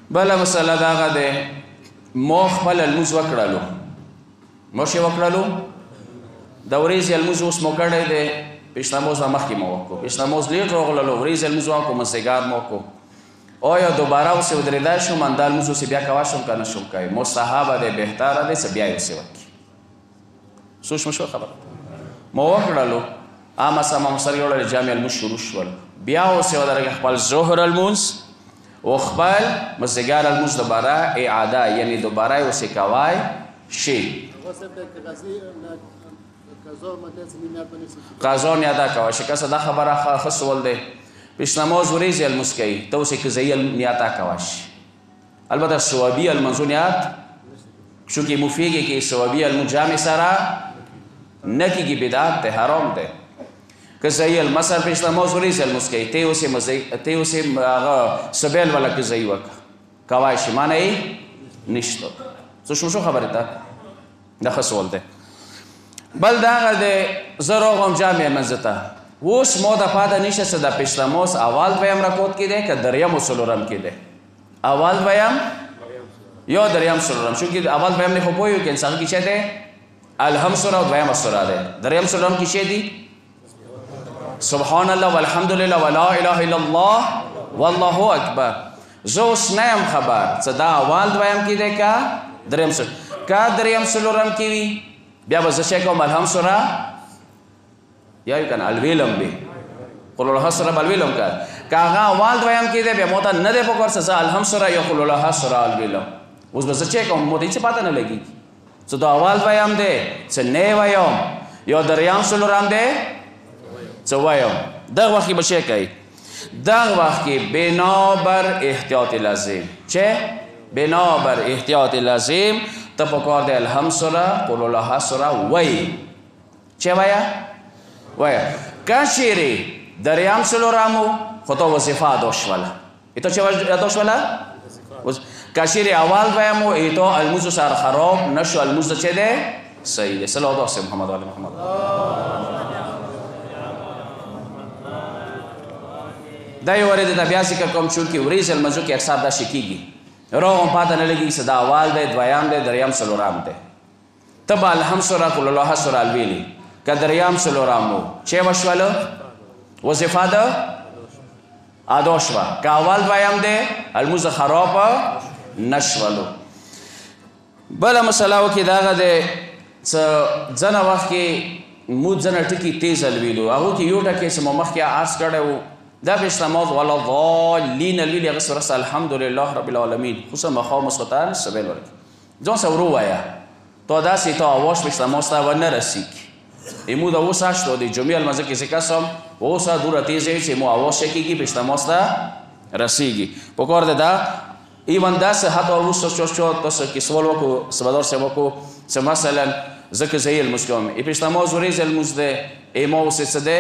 بله مسله د هغه دی مو خپله لمونځ وکړلو موږ یې وکړلو د ورځې لمونځ اوس مو کړی دی پیشنماز نه مخکې مو وکړو پیشنماز لیټ راغللو ورځې لمونځ وکړو مازدیګر مو وکړو آیا دوباره اوسې ودرېدی شم همدا لمونځ اوسې بیا کوی شم که نه شم کوی مستحبه دی بهتره دی څه بیا یې اوسې وکړي سوچ مو شو خبره مو وکړلو عامه سمه مو سر یوړل جامع لمونځ شروع شول بیا اوسې ودرېږي خپل ظهر لمونځ و خپل مازدیګر لمونځ دوباره اعاده یعنی دوباره یې اوسې کوی شي قضا نه ادا کوه چې کسه دا خبره ښه سول دی پیشنماز ورځې لمونځ کوي ته اوسې قضایي نیت کوه شي البته ثوابي لمونځو نیت چونکې مفیږي کې ثوابي لمونځ جامع سره نه کېږي بدعت دی حرام دی قضایي مثلا پیشنماز ورځې لمونځ کوي ته اوسې هغه سبیل والا قضایي وکړه کوی شي معنی یې نشته څه شو خبرې ته دا ښه سوال دی بل دا هغه دی زه راغلم جامع لمانځه ته اوس مو د پاته نشته چې د پیشنماز اول دویم رکعت کې دی که دریم و څلورم کې دی اول دویم یا دریم څلورم چونکې اول دویم نه خو پوهیږو که انسان کې څه دی الهم سوره او دویمه سوره دی دریم څلورم کې څه دی سبحان الله والحمدلله ولا اله الا الله والله اکبر زه اوس نه یم خبر چې دا اول دویم کې دی که دریم څلورم کې وي بیا به زه څه کوم الهم سوره یا یو کنه الویلم به قل الله سوره به الویلم که هغه اول دویم کې دی بیا مو ته نه دی پکار چې زه الهم سوره یا قل الله سوره الویلم اوس به زه څه کوم مو ته هېڅ پته نه لګېږي چې دا اول دویم دی چې نه ویم یا دریم څلورم دی څه وایم دغه وخت کې به څه کوي دغه وخت کې بنابر احتیاط لازم چې بنابر احتیاط لازم ته پکار دی الهم سوره قل الله سوره وایي چه وایه که چیرې دریم څلورمو خو ته وظیفه ادا شوله ایتا چه ادا شوله که چیرې اول دویمو ایتا الموز سر خراب نشو الموز چه دی صحیح دی صلی الله علیه محمد علی محمد دا یو ورې د بیا ذکر کوم چونکې ورځې لمانځو کې اکثر دا شي کېږي راغم پاته نه لګېږي چې دا اول دی دویم دی دریم څلورم دی ته به الهم سوره قل الله سوره الویلي که دریم څلورم و چه وشوله وظیفه ده ادا شوه که اول دویم دی الموز خراب نشولو بله مسله وکړي د هغه دی څه ځنه وخت کې مونږ ځنه ټکي تیز الویلو هغو کې یو ټکی چې مو مخکې عرض کړی و دا پیشنماز ولا ضالین الویلي هغه سوره الحمدلله رب العالمین خصوصا مخام مسقطان سبیل ورکړي ځان سه ورو وایه تا داسې تا اواش پیشنماز ته ونه رسیږي امو دا اوس هشت دی جمعه لمانځه کې چې کس هم اوس دوره تیز دی چې مو اواز څه کېږي پیشنماز ته رسیږي پکار دی دا ایون داسې حتی وروسته تاسو کې سوال وکړو سبدار صاحب وکړو چې مثلا زه که صحیح لمونځ کوم پیشنماز ورځې لمونځ دی ایما اوس څه دی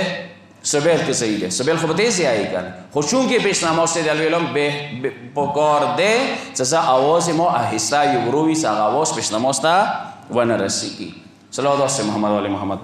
سبیل که صحیح دی سبیل خو به تیز یې کنه خو چونکې پیشنماز دی الویلم پکار دی چې زه اواز ما آهسته یې ورو وي چې هغه اواز پیشنماز ته ونه رسیږي صلی الله علیه محمد و علی محمد